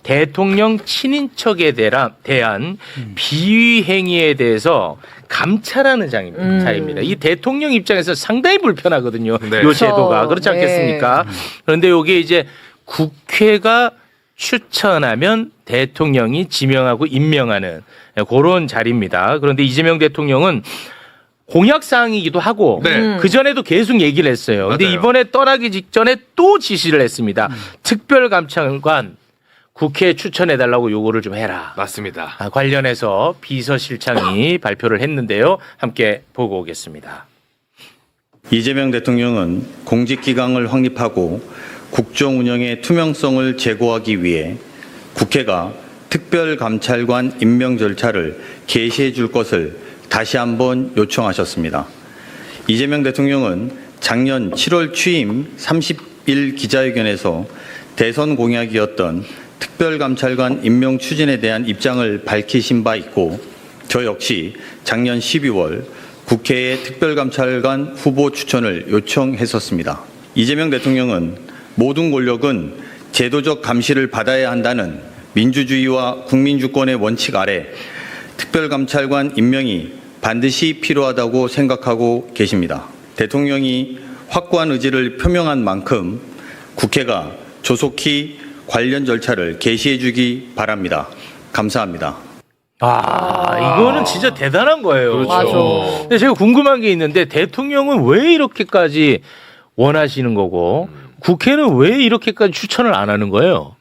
대통령 친인척에 대한 비위 행위에 대해서 감찰하는 자입니다. 이 대통령 입장에서 상당히 불편하거든요. 네. 이 제도가 그렇지 않겠습니까? 그런데 이게 이제 국회가 추천하면 대통령이 지명하고 임명하는 그런 자리입니다. 그런데 이재명 대통령은 공약사항이기도 하고 네. 그전에도 계속 얘기를 했어요. 근데 맞아요. 이번에 떠나기 직전에 또 지시를 했습니다. 특별감찰관 국회에 추천해달라고 요구를 좀 해라. 맞습니다. 관련해서 비서실장이 발표를 했는데요. 함께 보고 오겠습니다. 이재명 대통령은 공직기강을 확립하고 국정 운영의 투명성을 제고하기 위해 국회가 특별감찰관 임명 절차를 개시해 줄 것을 다시 한번 요청하셨습니다. 이재명 대통령은 작년 7월 취임 30일 기자회견에서 대선 공약이었던 특별감찰관 임명 추진에 대한 입장을 밝히신 바 있고 저 역시 작년 12월 국회에 특별감찰관 후보 추천을 요청했었습니다. 이재명 대통령은 모든 권력은 제도적 감시를 받아야 한다는 민주주의와 국민주권의 원칙 아래 특별감찰관 임명이 반드시 필요하다고 생각하고 계십니다. 대통령이 확고한 의지를 표명한 만큼 국회가 조속히 관련 절차를 개시해 주기 바랍니다. 감사합니다. 이거는 진짜 대단한 거예요. 그렇죠. 맞아. 근데 제가 궁금한 게 있는데 대통령은 왜 이렇게까지 원하시는 거고 국회는 왜 이렇게까지 추천을 안 하는 거예요?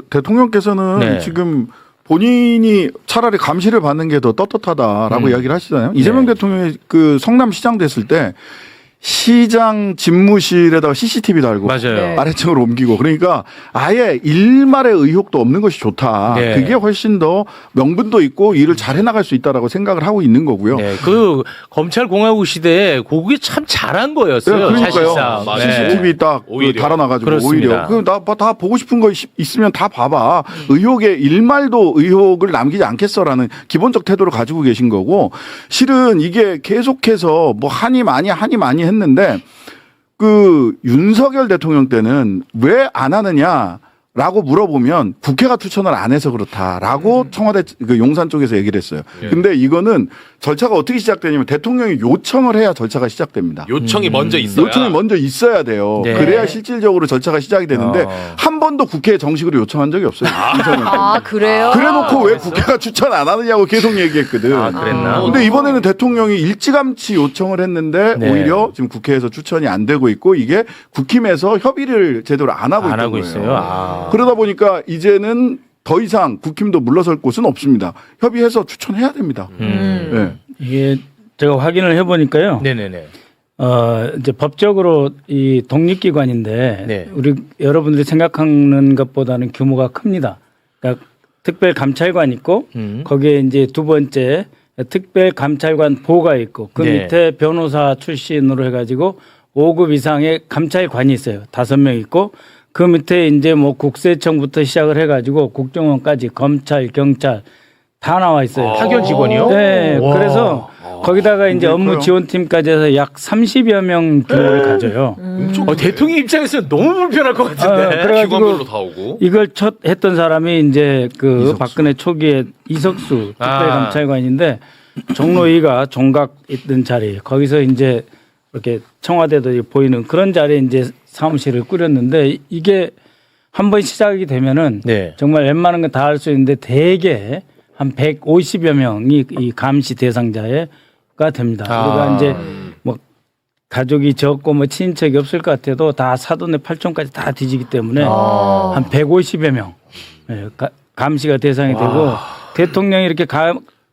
대통령께서는 네. 지금 본인이 차라리 감시를 받는 게 더 떳떳하다라고 이야기를 하시잖아요. 이재명 대통령이 그 성남시장 됐을 때 시장 집무실에다가 CCTV 달고 맞아요. 네. 아래층으로 옮기고 그러니까 아예 일말의 의혹도 없는 것이 좋다. 네. 그게 훨씬 더 명분도 있고 일을 잘 해나갈 수 있다라고 생각을 하고 있는 거고요. 네, 그 검찰공화국 시대에 그게 참 잘한 거였어요. 그러니까요. 사실상. 맞아요. CCTV 딱 오히려. 달아놔가지고 그렇습니다. 오히려 다 보고 싶은 거 있으면 다 봐봐. 의혹에 일말도 의혹을 남기지 않겠어라는 기본적 태도를 가지고 계신 거고 실은 이게 계속해서 뭐 한이 많이 했는데 그 윤석열 대통령 때는 왜 안 하느냐? 라고 물어보면 국회가 추천을 안 해서 그렇다라고 청와대 그 용산 쪽에서 얘기를 했어요. 근데 이거는 절차가 어떻게 시작되냐면 대통령이 요청을 해야 절차가 시작됩니다. 요청이 먼저 있어야. 요청이 먼저 있어야 돼요. 네. 그래야 실질적으로 절차가 시작이 되는데 한 번도 국회에 정식으로 요청한 적이 없어요. 윤석열 때는. 그래요? 그래놓고 왜 국회가 추천 안 하느냐고 계속 얘기했거든. 그랬나? 근데 이번에는 대통령이 일찌감치 요청을 했는데 네. 오히려 지금 국회에서 추천이 안 되고 있고 이게 국힘에서 협의를 제대로 안 하고 안 있는 하고 거예요. 있어요. 그러다 보니까 이제는 더 이상 국힘도 물러설 곳은 없습니다. 협의해서 추천해야 됩니다. 네. 이게 제가 확인을 해보니까요. 네네네. 이제 법적으로 이 독립기관인데 네. 우리 여러분들이 생각하는 것보다는 규모가 큽니다. 그러니까 특별감찰관 있고 거기에 이제 두 번째 특별감찰관 보가 있고 그 네. 밑에 변호사 출신으로 해가지고 5급 이상의 감찰관이 있어요. 5명 있고 그 밑에 이제 뭐 국세청부터 시작을 해가지고 국정원까지 검찰, 경찰 다 나와 있어요. 파견 직원이요? 네. 와. 그래서 거기다가 이제 업무 지원팀까지 해서 약 30여 명 규모를 가져요. 대통령 입장에서 너무 불편할 것 같은데. 그래가지고 기관별로 다 오고. 이걸 첫 했던 사람이 이제 그 박근혜 초기에 이석수 특별감찰관인데 종로이가 종각 있던 자리 거기서 이제 이렇게 청와대도 보이는 그런 자리에 이제 사무실을 꾸렸는데 이게 한번 시작이 되면은 네. 정말 웬만한 거 다 할 수 있는데 대개 한 150여 명이 이 감시 대상자가 됩니다. 그러니까 이제 뭐 가족이 적고 뭐 친인척이 없을 것 같아도 다 사돈의 팔촌까지 다 뒤지기 때문에 한 150여 명 감시가 대상이 되고 대통령이 이렇게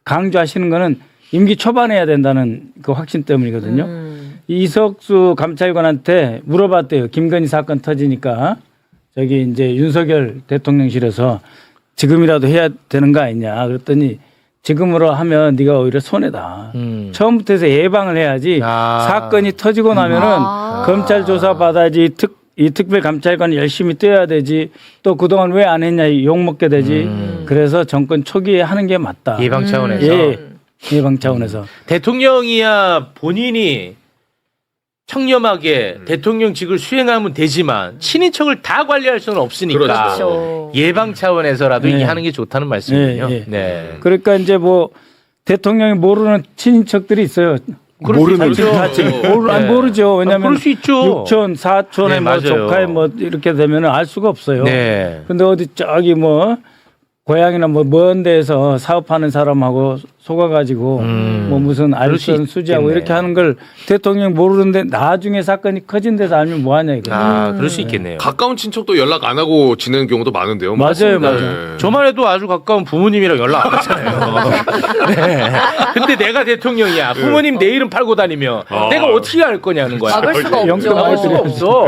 강조하시는 거는 임기 초반에 해야 된다는 그 확신 때문이거든요. 이석수 감찰관한테 물어봤대요. 김건희 사건 터지니까 저기 이제 윤석열 대통령실에서 지금이라도 해야 되는 거 아니냐 그랬더니 지금으로 하면 네가 오히려 손해다. 처음부터 해서 예방을 해야지 사건이 터지고 나면은 검찰 조사 받아야지 이 특별감찰관이 열심히 뛰어야 되지 또 그동안 왜 안 했냐 욕먹게 되지. 그래서 정권 초기에 하는 게 맞다. 예방 차원에서. 예, 예방 차원에서. 대통령이야 본인이 청렴하게 대통령직을 수행하면 되지만 친인척을 다 관리할 수는 없으니까 그렇죠. 예방 차원에서라도 네. 이게 하는 게 좋다는 말씀이군요. 네, 네. 그러니까 이제 뭐 대통령이 모르는 친인척들이 있어요. 모르는 네. 모르죠. 왜냐하면 그럴 수 있죠. 육촌, 사촌의 네, 뭐 맞아요. 조카의 뭐 이렇게 되면은 알 수가 없어요. 네. 근데 어디 저기 뭐 고향이나 뭐 먼 데에서 사업하는 사람하고 속아가지고 뭐 무슨 그럴 수 알선 수지하고 있겠네. 이렇게 하는 걸 대통령이 모르는데 나중에 사건이 커진 데서 알면 뭐하냐 이거. 아, 그럴 수 있겠네요. 가까운 친척도 연락 안 하고 지내는 경우도 많은데요. 맞아요, 맞아요. 네. 저만 해도 아주 가까운 부모님이랑 연락 안 하잖아요. 네. 근데 내가 대통령이야. 부모님 내 이름 팔고 다니면 내가 어떻게 알 거냐는 거야. 막을 수가 영끌 없죠. 알 수가 없어.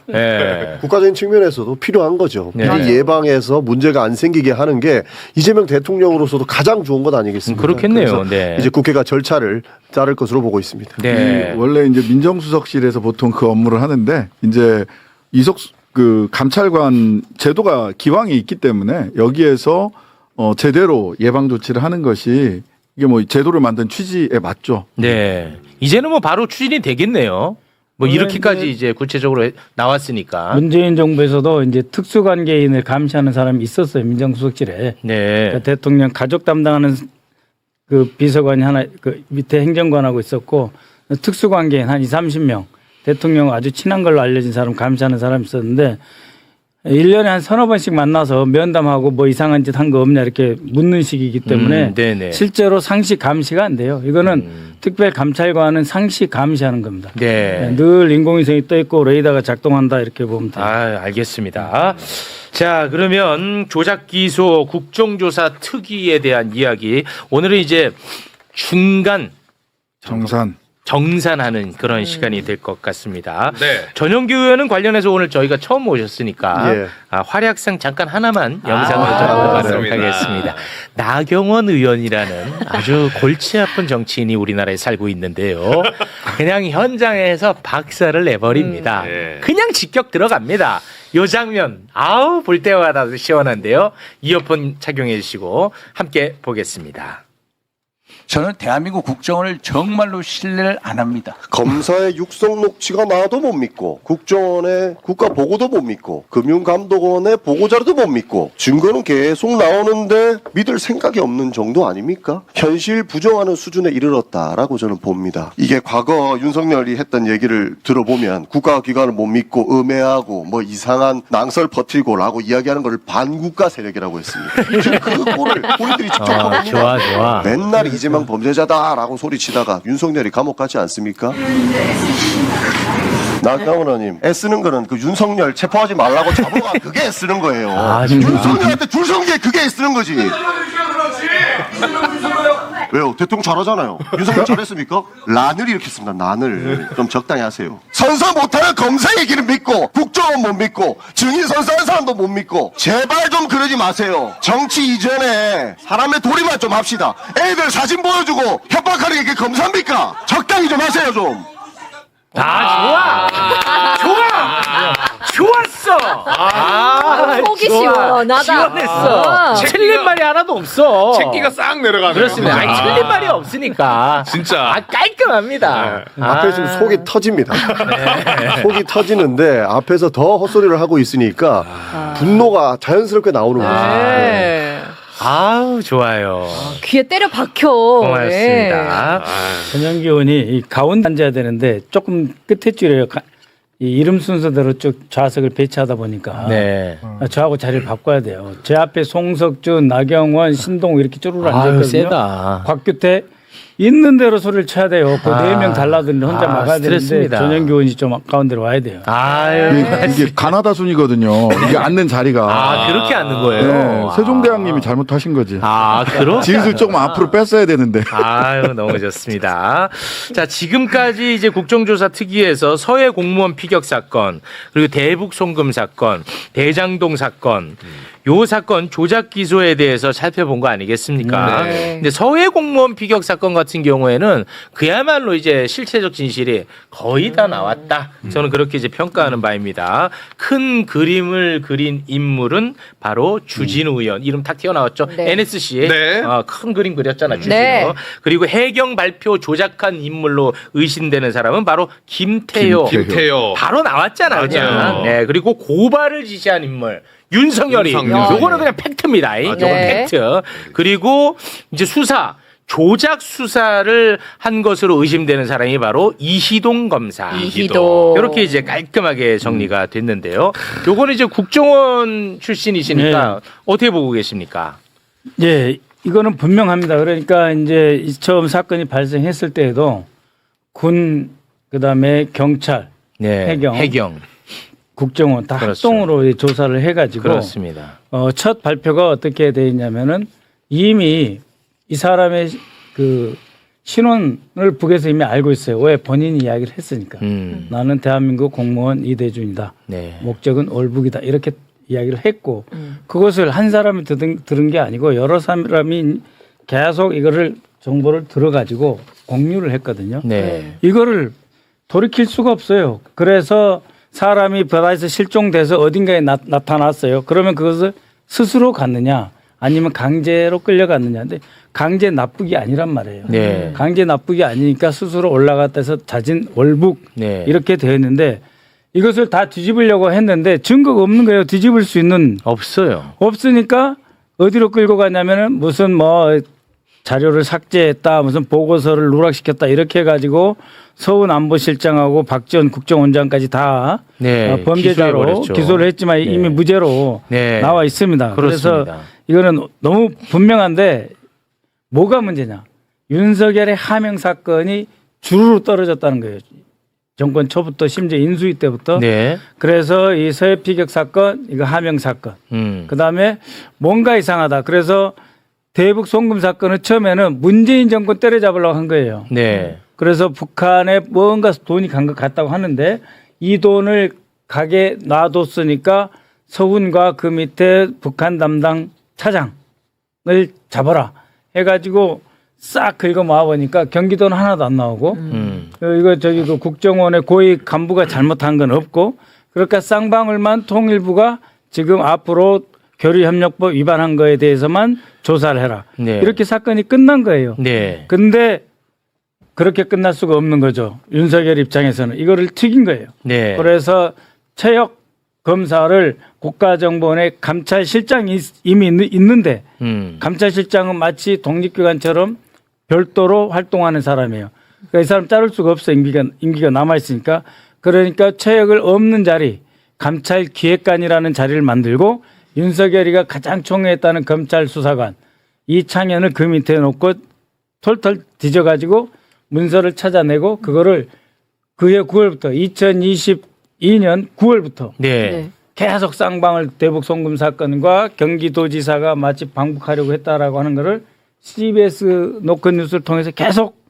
네. 국가적인 측면에서도 필요한 거죠. 네. 미리 예방해서 문제가 안 생기게 하는 게 이재명 대통령으로서도 가장 좋은 것 아니겠습니까? 그렇겠네요. 그래서 네. 이제 국회가 절차를 따를 것으로 보고 있습니다. 네. 원래 이제 민정수석실에서 보통 그 업무를 하는데 이제 이석 그 감찰관 제도가 기왕에 있기 때문에 여기에서 제대로 예방 조치를 하는 것이 이게 뭐 제도를 만든 취지에 맞죠. 네. 이제는 뭐 바로 추진이 되겠네요. 뭐 이렇게까지 이제 구체적으로 나왔으니까. 문재인 정부에서도 이제 특수관계인을 감시하는 사람이 있었어요. 민정수석실에. 네. 그러니까 대통령 가족 담당하는 그 비서관이 하나 그 밑에 행정관하고 있었고 특수관계인 한 20-30명 대통령 아주 친한 걸로 알려진 사람 감시하는 사람이 있었는데 1년에 한 서너 번씩 만나서 면담하고 뭐 이상한 짓 한 거 없냐 이렇게 묻는 식이기 때문에 네네. 실제로 상시 감시가 안 돼요. 이거는 특별감찰관은 상시 감시하는 겁니다. 네. 늘 인공위성이 떠 있고 레이더가 작동한다 이렇게 보면 돼요. 아, 알겠습니다. 자, 그러면 조작 기소 국정조사 특위에 대한 이야기. 오늘은 이제 중간 정산하는 그런 시간이 될 것 같습니다. 네. 전용기 의원은 관련해서 오늘 저희가 처음 모셨으니까 예. 활약상 잠깐 하나만 영상으로 전해드리도록 맞습니다. 하겠습니다. 나경원 의원이라는 아주 골치 아픈 정치인이 우리나라에 살고 있는데요. 그냥 현장에서 박살을 내버립니다. 예. 그냥 직격 들어갑니다. 요 장면 아우 볼 때마다 시원한데요. 이어폰 착용해 주시고 함께 보겠습니다. 저는 대한민국 국정원을 정말로 신뢰를 안 합니다. 검사의 육성 녹취가 나와도 못 믿고 국정원의 국가 보고도 못 믿고 금융감독원의 보고자료도 못 믿고 증거는 계속 나오는데 믿을 생각이 없는 정도 아닙니까? 현실 부정하는 수준에 이르렀다라고 저는 봅니다. 이게 과거 윤석열이 했던 얘기를 들어보면 국가기관을 못 믿고 음해하고 뭐 이상한 낭설 퍼뜨리고라고 이야기하는 걸 반국가 세력이라고 했습니다. 지금 그 꼴을 우리들이 직접 보는 좋아. 맨날 이재명 범죄자다라고 소리치다가 윤석열이 감옥 가지 않습니까? 나경원 의원님 애쓰는 거는 그 윤석열 체포하지 말라고 잡아가 그게 애쓰는 거예요. 윤석열한테 줄 서는 게 그게 애쓰는 거지. 왜요? 대통령 잘하잖아요. 윤석열 잘했습니까? 란을 일으켰습니다. 란을 좀 적당히 하세요. 선서 못하는 검사 얘기는 믿고 국정원 못 믿고 증인 선서하는 사람도 못 믿고 제발 좀 그러지 마세요. 정치 이전에 사람의 도리만 좀 합시다. 애들 사진 보여주고 협박하는 게 그게 검사입니까? 적당히 좀 하세요 좀. 좋았어. 속이 좋아. 시원하다. 시원했어. 틀린 말이 하나도 없어. 책기가 싹 내려가네요. 그렇습니다. 아니, 틀린 말이 없으니까. 진짜. 깔끔합니다. 앞에 있으면 속이 터집니다. 속이 터지는데 앞에서 더 헛소리를 하고 있으니까 분노가 자연스럽게 나오는 거죠. 네. 아우 좋아요. 귀에 때려 박혀. 고맙습니다. 전영기 의원이 이 가운데 앉아야 되는데 조금 끝에 줄이에요. 이 이름 순서대로 쭉 좌석을 배치하다 보니까 네. 저하고 자리를 바꿔야 돼요. 제 앞에 송석준, 나경원, 신동우 이렇게 쪼르르 아유 앉아있거든요. 세다. 곽규태 있는 대로 소리를 쳐야 돼요. 그 4명 달라드는데 혼자 막아야 되는데 스트레스입니다. 전영기 의원이 좀 가운데로 와야 돼요. 아유. 이게 가나다 순이거든요. 이게 앉는 자리가. 그렇게 앉는 거예요. 네, 세종대왕님이 잘못하신 거지. 그렇게. 지휘를 조금 앞으로 뺐어야 되는데. 아유, 너무 좋습니다. 자, 지금까지 이제 국정조사 특위에서 서해 공무원 피격 사건, 그리고 대북 송금 사건, 대장동 사건, 요 사건 조작 기소에 대해서 살펴본 거 아니겠습니까? 네. 근데 서해 공무원 피격 사건 같은 같은 경우에는 그야말로 이제 실체적 진실이 거의 다 나왔다. 저는 그렇게 이제 평가하는 바입니다. 큰 그림을 그린 인물은 바로 주진우 의원. 이름 탁 튀어나왔죠. 네. NSC에 네. 큰 그림 그렸잖아. 주진우. 네. 그리고 해경 발표 조작한 인물로 의심되는 사람은 바로 김태효. 김태효. 바로 나왔잖아. 맞아요. 그냥. 네. 그리고 고발을 지시한 인물. 윤석열이. 윤석열. 요거는 그냥 팩트입니다. 요건 네. 팩트. 그리고 이제 수사. 조작 수사를 한 것으로 의심되는 사람이 바로 이희동 검사. 이희동. 이렇게 이제 깔끔하게 정리가 됐는데요. 요거는 이제 국정원 출신이시니까 어떻게 보고 계십니까? 예, 이거는 분명합니다. 그러니까 이제 처음 사건이 발생했을 때에도 군, 그다음에 경찰, 네. 해경. 국정원 다 그렇죠. 합동으로 조사를 해가지고 그렇습니다. 첫 발표가 어떻게 돼 있냐면은 이미 이 사람의 그 신원을 북에서 이미 알고 있어요. 왜 본인이 이야기를 했으니까. 나는 대한민국 공무원 이대준이다. 네. 목적은 월북이다. 이렇게 이야기를 했고 그것을 한 사람이 들은 게 아니고 여러 사람이 계속 이거를 정보를 들어가지고 공유를 했거든요. 네. 이거를 돌이킬 수가 없어요. 그래서 사람이 바다에서 실종돼서 어딘가에 나타났어요. 그러면 그것을 스스로 갔느냐 아니면 강제로 끌려갔느냐. 근데 강제 납북이 아니란 말이에요. 네. 강제 납북이 아니니까 스스로 올라갔다 해서 자진 월북 네. 이렇게 되어 있는데 이것을 다 뒤집으려고 했는데 증거가 없는 거예요. 뒤집을 수 있는. 없어요. 없으니까 어디로 끌고 가냐면은 무슨 뭐 자료를 삭제했다, 무슨 보고서를 누락시켰다 이렇게 해가지고 서훈 안보실장하고 박지원 국정원장까지 다 네, 범죄자로 기소해버렸죠. 기소를 했지만 네. 이미 무죄로 네. 나와 있습니다. 그렇습니다. 그래서 이거는 너무 분명한데 뭐가 문제냐? 윤석열의 하명 사건이 주르르 떨어졌다는 거예요. 정권 초부터 심지어 인수위 때부터. 네. 그래서 이 서해 피격 사건, 이거 하명 사건. 음. 그다음에 뭔가 이상하다. 그래서 대북 송금 사건은 처음에는 문재인 정권 때려잡으려고 한 거예요. 네. 그래서 북한에 뭔가 돈이 간 것 같다고 하는데 이 돈을 가게 놔뒀으니까 서훈과 그 밑에 북한 담당 차장을 잡아라 해가지고 싹 긁어 모아보니까 경기도는 하나도 안 나오고 이거 저기 그 국정원의 고위 간부가 잘못한 건 없고 그러니까 쌍방울만 통일부가 지금 앞으로 교류협력법 위반한 거에 대해서만 조사를 해라. 네. 이렇게 사건이 끝난 거예요. 네. 근데 그렇게 끝날 수가 없는 거죠. 윤석열 입장에서는 이거를 튀긴 거예요. 네. 그래서 최혁 검사를 국가정보원의 감찰실장이 이미 있는데 감찰실장은 마치 독립기관처럼 별도로 활동하는 사람이에요. 그러니까 이 사람 자를 수가 없어. 임기가 남아있으니까. 그러니까 최혁을 없는 자리 감찰기획관이라는 자리를 만들고 윤석열이가 가장 총애했다는 검찰 수사관 이창현을 그 밑에 놓고 털털 뒤져가지고 문서를 찾아내고 그거를 그해 9월부터 2022년 9월부터 네. 계속 쌍방울 대북 송금 사건과 경기도지사가 마치 방북하려고 했다라고 하는 거를 CBS 노컷 뉴스를 통해서 계속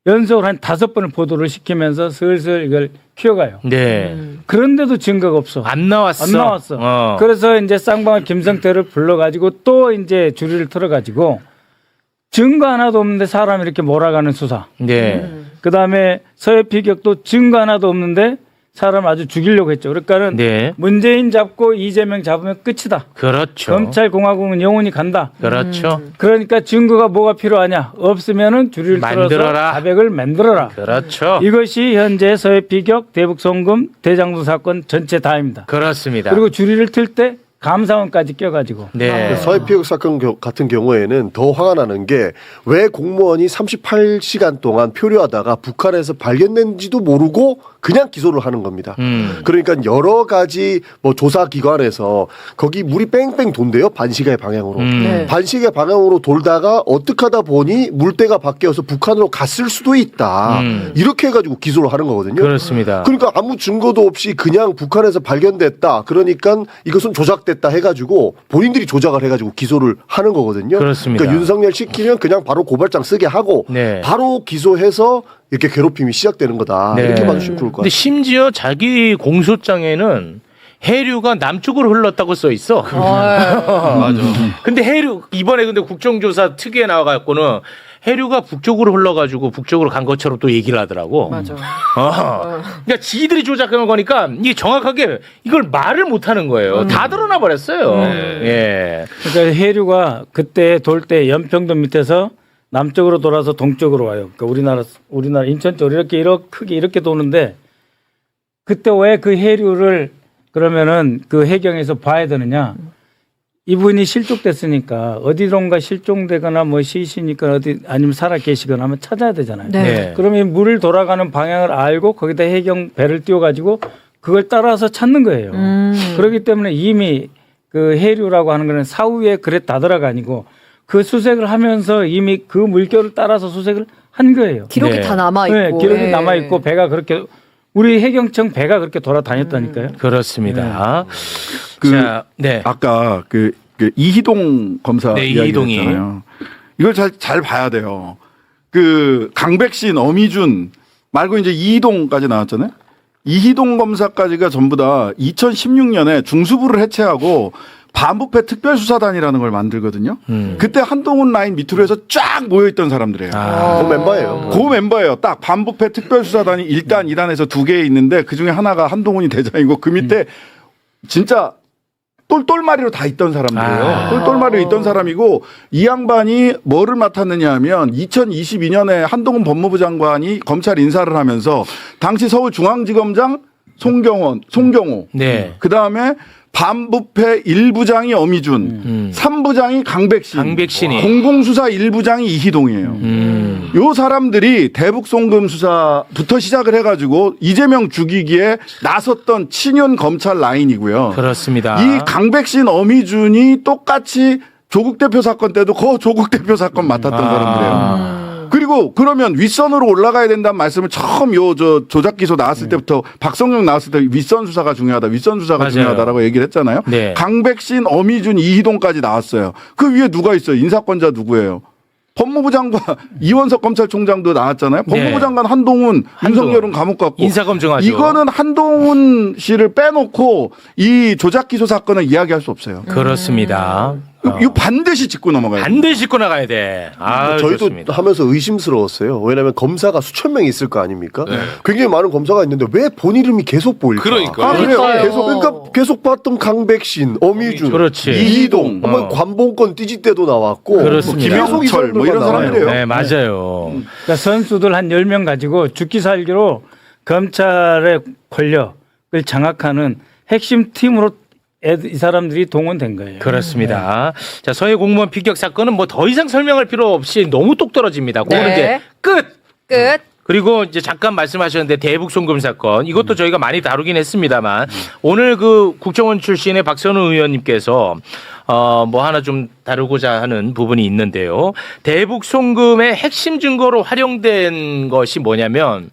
연속으로 한 5번을 보도를 시키면서 슬슬 이걸 키워가요. 네. 그런데도 증거가 없어. 안 나왔어. 안 나왔어. 그래서 이제 쌍방울 김성태를 불러가지고 또 이제 주리를 틀어가지고 증거 하나도 없는데 사람 이렇게 몰아가는 수사. 네. 그 다음에 서해 피격도 증거 하나도 없는데 사람 아주 죽이려고 했죠. 그러니까는 네. 문재인 잡고 이재명 잡으면 끝이다. 그렇죠. 검찰공화국은 영원히 간다. 그렇죠. 그러니까 증거가 뭐가 필요하냐? 없으면은 주리를 틀어서 만들어라. 자백을 만들어라. 그렇죠. 이것이 현재 서해 피격, 대북 송금, 대장동 사건 전체 다입니다. 그렇습니다. 그리고 주리를 틀 때 감사원까지 껴가지고. 네. 서해 피격 사건 같은 경우에는 더 화가 나는 게 왜 공무원이 38시간 동안 표류하다가 북한에서 발견된지도 모르고 그냥 기소를 하는 겁니다. 그러니까 여러 가지 뭐 조사 기관에서 거기 물이 뺑뺑 돈대요. 반시계 방향으로. 네. 반시계 방향으로 돌다가 어떻게 하다 보니 물때가 바뀌어서 북한으로 갔을 수도 있다. 이렇게 해가지고 기소를 하는 거거든요. 그렇습니다. 그러니까 아무 증거도 없이 그냥 북한에서 발견됐다. 그러니까 이것은 조작됐다 해가지고 본인들이 조작을 해가지고 기소를 하는 거거든요. 그렇습니다. 그러니까 윤석열 시키면 그냥 바로 고발장 쓰게 하고 네. 바로 기소해서 이렇게 괴롭힘이 시작되는 거다. 네. 이렇게 봐주시면 좋을 것 근데 같아요. 심지어 자기 공소장에는 해류가 남쪽으로 흘렀다고 써 있어. 맞아. 근데 해류 이번에 근데 국정조사 특위에 나와갖고는 해류가 북쪽으로 흘러가지고 북쪽으로 간 것처럼 또 얘기를 하더라고. 맞아. 그러니까 지들이 조작하는 거니까 이게 정확하게 이걸 말을 못 하는 거예요. 다 드러나 버렸어요. 예. 그러니까 해류가 그때 돌 때 연평도 밑에서 남쪽으로 돌아서 동쪽으로 와요. 그러니까 우리나라 인천 쪽으로 이렇게 크게 이렇게 도는데 그때 왜 그 해류를 그러면은 그 해경에서 봐야 되느냐? 이분이 실종됐으니까 어디론가 실종되거나 뭐 시신이니까 어디 아니면 살아 계시거나 하면 찾아야 되잖아요. 네. 그러면 물을 돌아가는 방향을 알고 거기다 해경 배를 띄워가지고 그걸 따라서 찾는 거예요. 그렇기 때문에 이미 그 해류라고 하는 거는 사후에 그래 다더라가 아니고 그 수색을 하면서 이미 그 물결을 따라서 수색을 한 거예요. 기록이 네. 다 남아 있고. 네, 기록이 예. 남아 있고 배가 그렇게 우리 해경청 배가 그렇게 돌아다녔다니까요. 그렇습니다. 그 자, 네. 아까 그 이희동 검사 네, 이야기했잖아요. 이희동이. 이걸 잘 봐야 돼요. 그 강백신, 어미준 말고 이제 이희동까지 나왔잖아요. 이희동 검사까지가 전부 다 2016년에 중수부를 해체하고 반부패 특별수사단이라는 걸 만들거든요. 그때 한동훈 라인 밑으로 해서 쫙 모여있던 사람들이에요. 그 멤버예요. 그 멤버예요. 딱 반부패 특별수사단이 1단, 2단에서 2개 있는데 그중에 하나가 한동훈이 대장이고 그 밑에 진짜 똘똘마리로 다 있던 사람들이에요. 똘똘마리로 있던 사람이고 이 양반이 뭐를 맡았느냐 하면 2022년에 한동훈 법무부 장관이 검찰 인사를 하면서 당시 서울중앙지검장 송경호 네. 그다음에 반부패 1부장이 어미준, 3부장이 강백신이. 공공수사 1부장이 이희동이에요. 요 사람들이 대북 송금 수사부터 시작을 해가지고 이재명 죽이기에 나섰던 친윤 검찰 라인이고요. 그렇습니다. 이 강백신, 어미준이 똑같이 조국 대표 사건 때도 그 조국 대표 사건 맡았던 사람들이에요. 그리고 그러면 윗선으로 올라가야 된다는 말씀을 처음 조작 기소 나왔을 때부터 박성용 나왔을 때 윗선 수사가 중요하다. 윗선 수사가 맞아요. 중요하다라고 얘기를 했잖아요. 네. 강백신, 어미준, 이희동까지 나왔어요. 그 위에 누가 있어요? 인사권자 누구예요? 법무부 장관 이원석 검찰총장도 나왔잖아요. 법무부 네. 장관 한동훈, 윤석열은 감옥 갔고 인사검증하죠. 이거는 한동훈 씨를 빼놓고 이 조작 기소 사건을 이야기할 수 없어요. 그렇습니다. 이거 반드시 짚고 넘어가요. 반드시 짚고 나가야 돼. 아, 저희도 좋습니다. 하면서 의심스러웠어요. 왜냐하면 검사가 수천 명 있을 거 아닙니까? 굉장히 많은 검사가 있는데 왜 본 이름이 계속 보일까? 그러니까요. 아, 그래요. 그러니까요. 그러니까 계속 봤던 강백신, 어미준, 그렇지. 이희동, 뭐 관봉권 띠지 때도 나왔고, 그렇습니다. 김영철 뭐 이런 사람들이에요. 네, 맞아요. 그러니까 선수들 한 10명 가지고 죽기 살기로 검찰의 권력을 장악하는 핵심 팀으로 이 사람들이 동원된 거예요. 그렇습니다. 자, 서해 공무원 피격 사건은 뭐 더 이상 설명할 필요 없이 너무 똑 떨어집니다. 그거는 네. 이제 끝. 끝. 그리고 이제 잠깐 말씀하셨는데 대북 송금 사건 이것도 저희가 많이 다루긴 했습니다만 오늘 그 국정원 출신의 박선우 의원님께서 뭐 하나 좀 다루고자 하는 부분이 있는데요. 대북 송금의 핵심 증거로 활용된 것이 뭐냐면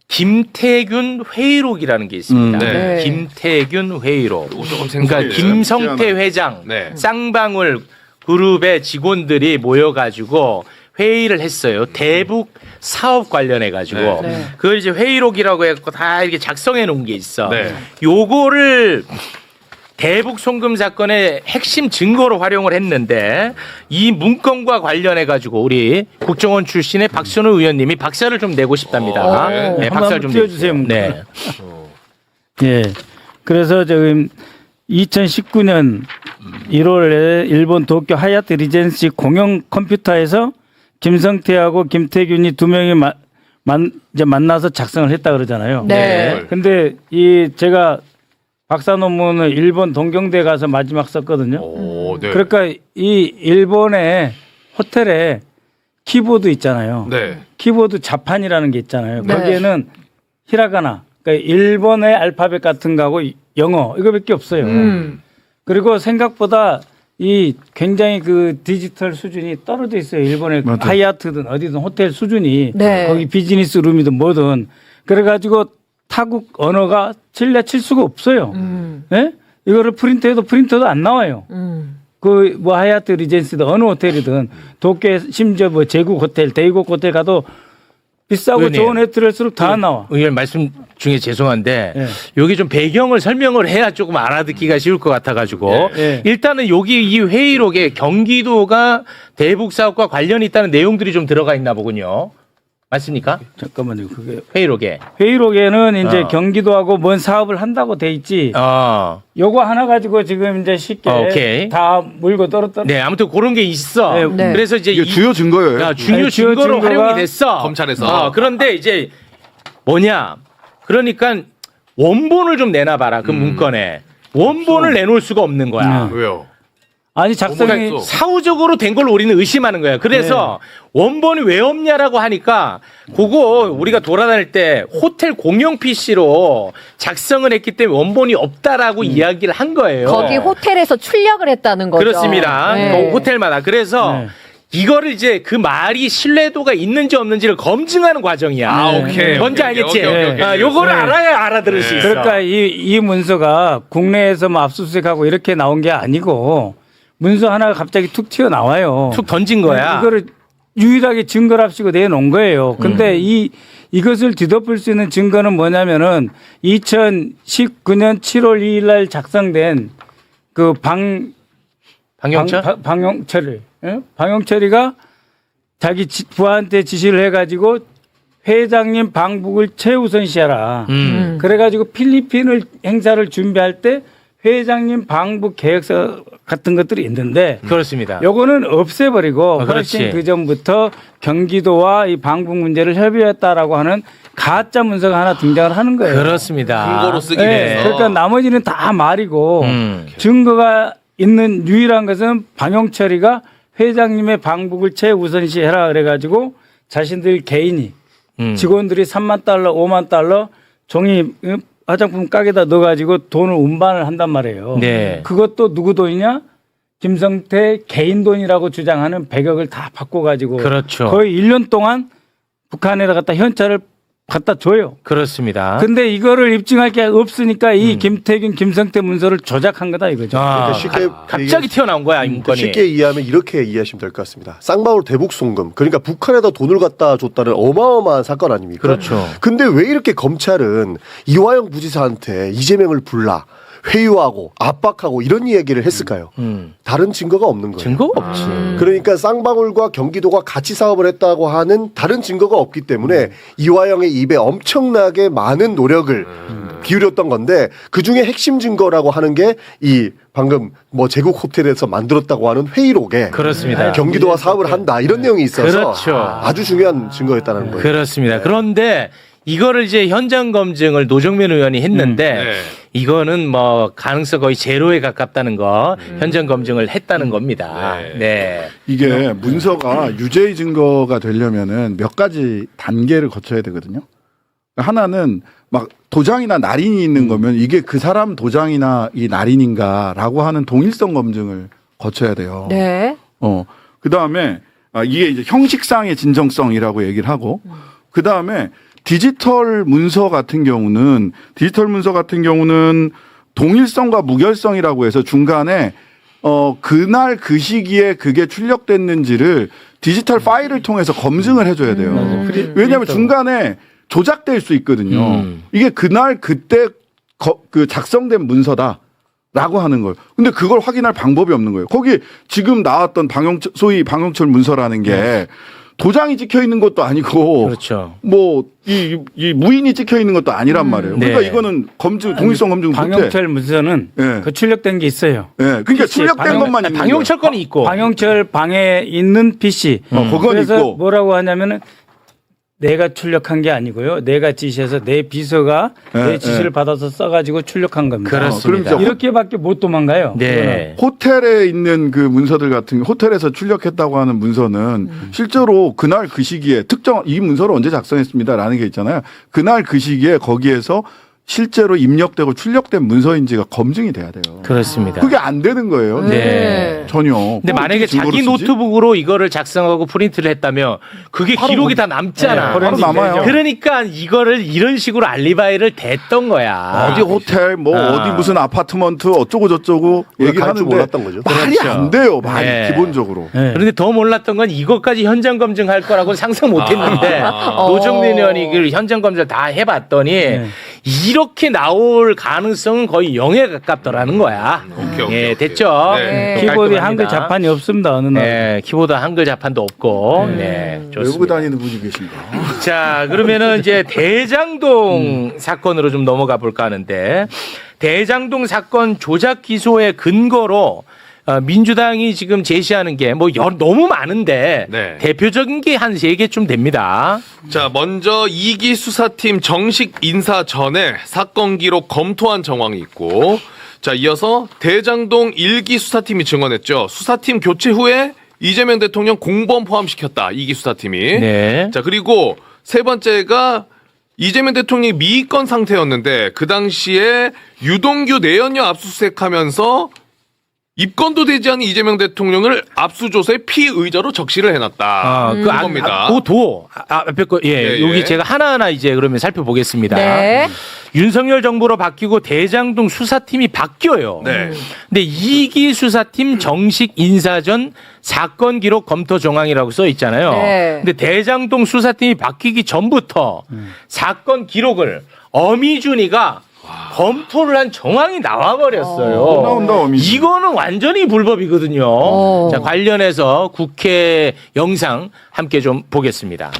김태균 회의록이라는 게 있습니다. 네. 김태균 회의록. 조금 그러니까 생소해요. 김성태 회장, 네. 쌍방울 그룹의 직원들이 모여가지고 회의를 했어요. 대북 사업 관련해 가지고 네. 그걸 이제 회의록이라고 해서 다 이렇게 작성해 놓은 게 있어. 네. 요거를 대북 송금 사건의 핵심 증거로 활용을 했는데 이 문건과 관련해 가지고 우리 국정원 출신의 박선우 의원님이 박사를 좀 내고 싶답니다. 네. 네, 한번 박사를 좀 띄워주세요, 내주세요. 네. 예. 그래서 지금 2019년 1월에 일본 도쿄 하얏트 리젠시 공영 컴퓨터에서 김성태하고 김태균이 두 명이 이제 만나서 작성을 했다 그러잖아요. 네. 근데 제가 박사 논문을 일본 동경대 가서 마지막 썼거든요. 오, 네. 그러니까 이 일본의 호텔에 키보드 있잖아요. 네. 키보드 자판이라는 게 있잖아요. 네. 거기에는 히라가나, 그러니까 일본의 알파벳 같은 거하고 영어 이거밖에 없어요. 그리고 생각보다 이 굉장히 그 디지털 수준이 떨어져 있어요. 일본의 맞아요. 하얏트든 어디든 호텔 수준이 네. 거기 비즈니스 룸이든 뭐든 그래가지고 타국 언어가 칠 수가 없어요. 예? 이거를 프린트해도 프린터도 안 나와요. 그 뭐 하얏트 리젠시든 어느 호텔이든 도쿄 심지어 뭐 제국 호텔, 대국 호텔 가도 비싸고 의원님. 좋은 애들일수록 다 나와. 의원 말씀 중에 죄송한데 예. 여기 좀 배경을 설명을 해야 조금 알아듣기가 쉬울 것 같아가지고 예. 일단은 여기 이 회의록에 경기도가 대북 사업과 관련이 있다는 내용들이 좀 들어가 있나 보군요. 맞습니까? 잠깐만요. 그게 회의록에. 회의록에는 이제 어. 경기도하고 뭔 사업을 한다고 돼 있지. 요거 하나 가지고 지금 이제 쉽게 오케이. 다 물고 떨어뜨려. 네, 아무튼 그런 게 있어. 네. 네. 그래서 이제 이게 주요 증거예요. 중요 네, 주요 증거로 증거가 활용이 됐어. 검찰에서. 그런데 이제 뭐냐? 그러니까 원본을 좀 내놔봐라. 그 문건에 원본을 내놓을 수가 없는 거야. 왜요? 아니 뭐가 작성이 있어? 사후적으로 된 걸 우리는 의심하는 거예요. 그래서 원본이 왜 없냐라고 하니까 그거 우리가 돌아다닐 때 호텔 공용 PC로 작성을 했기 때문에 원본이 없다라고 이야기를 한 거예요. 거기 호텔에서 출력을 했다는 거죠. 그렇습니다. 네. 그 호텔마다. 그래서 네. 이거를 이제 그 말이 신뢰도가 있는지 없는지를 검증하는 과정이야. 아, 오케이. 뭔지 오케이, 알겠지? 오케이, 오케이, 오케이. 요거를 네. 알아야 알아들을 수 있어. 그러니까 이 문서가 국내에서 뭐 압수수색하고 이렇게 나온 게 아니고 문서 하나가 갑자기 툭 튀어나와요. 툭 던진 거야. 이거를 유일하게 증거랍시고 내놓은 거예요. 근데 이것을 뒤덮을 수 있는 증거는 뭐냐면은 2019년 7월 2일 날 작성된 그 방영철? 방영철이 방영철이가 자기 부하한테 지시를 해가지고 회장님 방북을 최우선시하라. 그래가지고 필리핀을 행사를 준비할 때 회장님 방북 계획서 같은 것들이 있는데 그렇습니다. 요거는 없애버리고 그렇지. 훨씬 그 전부터 경기도와 이 방북 문제를 협의했다라고 하는 가짜 문서가 하나 등장을 하는 거예요. 그렇습니다. 근거로 쓰기 네, 위해서. 그러니까 나머지는 다 말이고 음. 증거가 있는 유일한 것은 방영철이가 회장님의 방북을 최우선시해라 그래가지고 자신들 개인이 직원들이 3만 달러, 5만 달러 종이 화장품 가게다 넣어가지고 돈을 운반을 한단 말이에요. 네. 그것도 누구 돈이냐? 김성태 개인 돈이라고 주장하는 100억을 다 바꿔가지고 그렇죠. 거의 1년 동안 북한에다 갖다 현찰을 갖다 줘요. 그렇습니다. 근데 이거를 입증할 게 없으니까 이 김태균, 김성태 문서를 조작한 거다 이거죠. 아, 그러니까 쉽게 갑자기 튀어나온 거야, 이 문건이. 쉽게 이해하면 이렇게 이해하시면 될 것 같습니다. 쌍방울 대북 송금. 그러니까 북한에다 돈을 갖다 줬다는 어마어마한 사건 아닙니까? 그렇죠. 근데 왜 이렇게 검찰은 이화영 부지사한테 이재명을 불러 회유하고 압박하고 이런 이야기를 했을까요? 다른 증거가 없는 거예요. 증거가 없지. 그러니까 쌍방울과 경기도가 같이 사업을 했다고 하는 다른 증거가 없기 때문에 이화영의 입에 엄청나게 많은 노력을 기울였던 건데 그중에 핵심 증거라고 하는 게 이 방금 뭐 제국 호텔에서 만들었다고 하는 회의록에 그렇습니다. 경기도와 사업을 한다 이런 내용이 있어서 그렇죠. 아주 중요한 증거였다는 거예요. 그렇습니다. 그런데 이거를 이제 현장 검증을 노정면 의원이 했는데 네. 이거는 뭐 가능성 거의 제로에 가깝다는 거 현장 검증을 했다는 겁니다. 네. 네. 이게 문서가 유죄의 증거가 되려면은 몇 가지 단계를 거쳐야 되거든요. 하나는 막 도장이나 날인이 있는 거면 이게 그 사람 도장이나 이 날인인가라고 하는 동일성 검증을 거쳐야 돼요. 네. 그 다음에 이게 이제 형식상의 진정성이라고 얘기를 하고 그 다음에 디지털 문서 같은 경우는 동일성과 무결성이라고 해서 중간에 그날 그 시기에 그게 출력됐는지를 디지털 파일을 통해서 검증을 해줘야 돼요. 왜냐하면 중간에 조작될 수 있거든요. 이게 그날 그때 그 작성된 문서다라고 하는 거예요. 근데 그걸 확인할 방법이 없는 거예요. 거기 지금 나왔던 소위 방영철 문서라는 게 도장이 찍혀 있는 것도 아니고 그렇죠. 뭐 이 무인이 찍혀 있는 것도 아니란 말이에요. 그러니까 네. 이거는 검증 동일성 검증 못해. 방영철 문서는 네. 그 출력된 게 있어요. 네. 그러니까 출력된 것만 있는 방영철 건이 있고. 방영철 방에 있는 PC. 그건 그래서 있고. 뭐라고 하냐면은 내가 출력한 게 아니고요. 내가 지시해서 내 비서가 네, 내 지시를 받아서 써가지고 출력한 겁니다. 그렇습니다. 그럼 이제 이렇게밖에 못 도망가요. 네. 호텔에 있는 그 문서들 같은 호텔에서 출력했다고 하는 문서는 실제로 그날 그 시기에 특정 이 문서를 언제 작성했습니다라는 게 있잖아요. 그날 그 시기에 거기에서 실제로 입력되고 출력된 문서인지가 검증이 돼야 돼요. 그렇습니다. 그게 안 되는 거예요. 네. 전혀. 근데 만약에 자기 노트북으로 이거를 작성하고 프린트를 했다면 그게 기록이 다 남잖아. 네, 바로 남아요. 그러니까 이거를 이런 식으로 알리바이를 댔던 거야. 어디 호텔 뭐 어디 무슨 아파트먼트 어쩌고 저쩌고 얘기를 갈줄 하는데 몰랐던 거죠. 말이 그렇죠. 안 돼요. 말이 네. 기본적으로. 네. 그런데 더 몰랐던 건 이것까지 현장 검증할 거라고는 상상 못했는데 노정민 의원이 그 현장 검증을 다 해봤더니 이렇게 나올 가능성은 거의 0에 가깝더라는 거야. 오케이, 예, 오케이. 됐죠. 네. 키보드에 깔끔합니다. 한글 자판이 없습니다. 어느 날. 네, 키보드 한글 자판도 없고. 네, 외국 좋습니다. 다니는 분이 계신가? 자, 그러면은 이제 대장동 사건으로 좀 넘어가 볼까 하는데 대장동 사건 조작 기소의 근거로 민주당이 지금 제시하는 게 뭐 너무 많은데 네. 대표적인 게 한 3개쯤 됩니다. 자, 먼저 2기 수사팀 정식 인사 전에 사건 기록 검토한 정황이 있고, 자, 이어서 대장동 1기 수사팀이 증언했죠. 수사팀 교체 후에 이재명 대통령 공범 포함시켰다. 2기 수사팀이. 네. 자, 그리고 세 번째가 이재명 대통령이 미입건 상태였는데 그 당시에 유동규 내연녀 압수수색하면서 입건도 되지 않은 이재명 대통령을 압수조사의 피의자로 적시를 해놨다. 그겁니다. 그도 앞에 거 예, 예, 여기 예. 제가 하나하나 이제 그러면 살펴보겠습니다. 네. 윤석열 정부로 바뀌고 대장동 수사팀이 바뀌어요. 네. 근데 2기 수사팀 정식 인사 전 사건 기록 검토 정황이라고 써 있잖아요. 네. 근데 대장동 수사팀이 바뀌기 전부터 사건 기록을 어미준이가 검토를 한 정황이 나와버렸어요. 나온다, 어미준. 이거는 완전히 불법이거든요. 자, 관련해서 국회 영상 함께 좀 보겠습니다.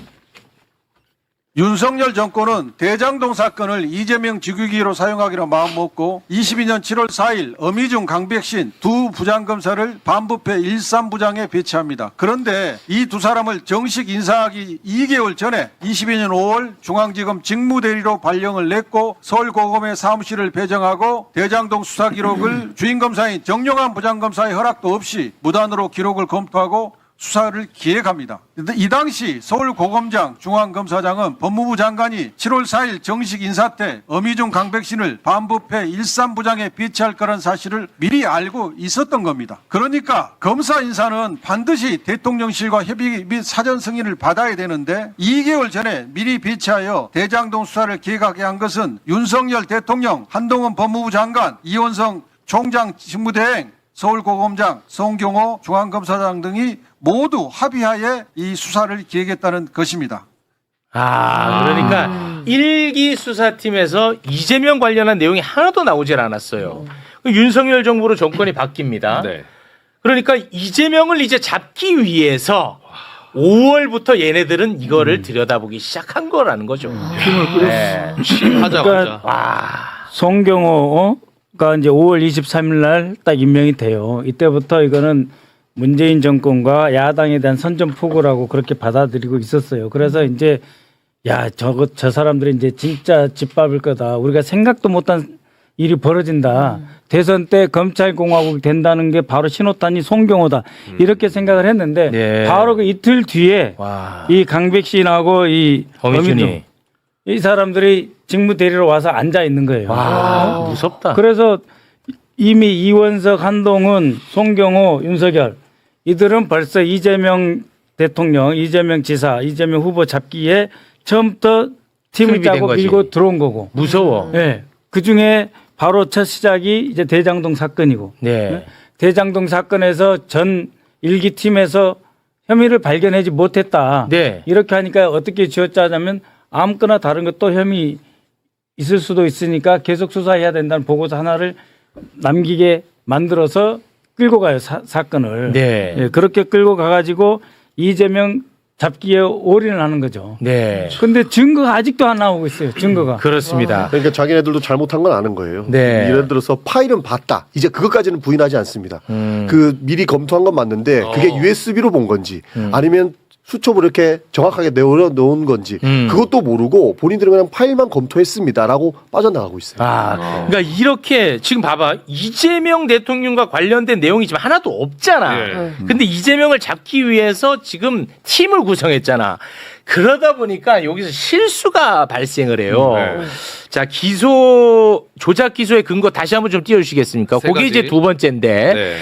윤석열 정권은 대장동 사건을 이재명 직위기로 사용하기로 마음먹고 22년 7월 4일 어미중 강백신 두 부장검사를 반부패 13부장에 배치합니다. 그런데 이 두 사람을 정식 인사하기 2개월 전에 22년 5월 중앙지검 직무대리로 발령을 냈고 서울고검의 사무실을 배정하고 대장동 수사 기록을 주임검사인 정용환 부장검사의 허락도 없이 무단으로 기록을 검토하고 수사를 기획합니다. 이 당시 서울고검장 중앙검사장은 법무부 장관이 7월 4일 정식 인사 때 어미중 강백신을 반부패 13부장에 배치할 거란 사실을 미리 알고 있었던 겁니다. 그러니까 검사 인사는 반드시 대통령실과 협의 및 사전 승인을 받아야 되는데 2개월 전에 미리 배치하여 대장동 수사를 기획하게 한 것은 윤석열 대통령, 한동훈 법무부 장관, 이원성 총장 직무대행, 서울고검장, 송경호 중앙검사장 등이 모두 합의하에 이 수사를 기획했다는 것입니다. 그러니까 1기 수사팀에서 이재명 관련한 내용이 하나도 나오질 않았어요. 윤석열 정부로 정권이 바뀝니다. 네. 그러니까 이재명을 이제 잡기 위해서 5월부터 얘네들은 이거를 들여다보기 시작한 거라는 거죠. 네. 하자마자. 와. 송경호가 이제 5월 23일 날 딱 임명이 돼요. 이때부터 이거는 문재인 정권과 야당에 대한 선전포고라고 그렇게 받아들이고 있었어요. 그래서 이제 저 사람들이 이제 진짜 짓밟을 거다. 우리가 생각도 못한 일이 벌어진다. 대선 때 검찰공화국이 된다는 게 바로 신호탄이 송경호다. 이렇게 생각을 했는데 네. 바로 그 이틀 뒤에 와. 이 강백신하고 이 어미준이. 이 사람들이 직무 대리로 와서 앉아 있는 거예요. 와, 무섭다. 그래서 이미 이원석, 한동훈, 송경호, 윤석열 이들은 벌써 이재명 대통령, 이재명 지사, 이재명 후보 잡기에 처음부터 팀을 투입이 된 짜고 거지. 밀고 들어온 거고. 무서워. 네. 그 중에 바로 첫 시작이 이제 대장동 사건이고. 네. 대장동 사건에서 전 일기 팀에서 혐의를 발견하지 못했다. 네. 이렇게 하니까 어떻게 지어짜자면 아무거나 다른 것도 혐의 있을 수도 있으니까 계속 수사해야 된다는 보고서 하나를 남기게 만들어서 끌고 가요. 사건을. 네. 예, 그렇게 끌고 가가지고 이재명 잡기에 올인을 하는 거죠. 네. 근데 증거가 아직도 안 나오고 있어요. 증거가. 그렇습니다. 그러니까 자기네들도 잘못한 건 아는 거예요. 네. 예를 들어서 파일은 봤다. 이제 그것까지는 부인하지 않습니다. 그 미리 검토한 건 맞는데 그게 USB로 본 건지 아니면 수첩으로 이렇게 정확하게 내어놓은 건지 그것도 모르고 본인들은 그냥 파일만 검토했습니다라고 빠져나가고 있어요. 그러니까 이렇게 지금 봐봐. 이재명 대통령과 관련된 내용이 지금 하나도 없잖아. 예. 근데 이재명을 잡기 위해서 지금 팀을 구성했잖아. 그러다 보니까 여기서 실수가 발생을 해요. 네. 자, 조작 기소의 근거 다시 한번 좀 띄워주시겠습니까? 세 그게 가지. 이제 두 번째인데, 네.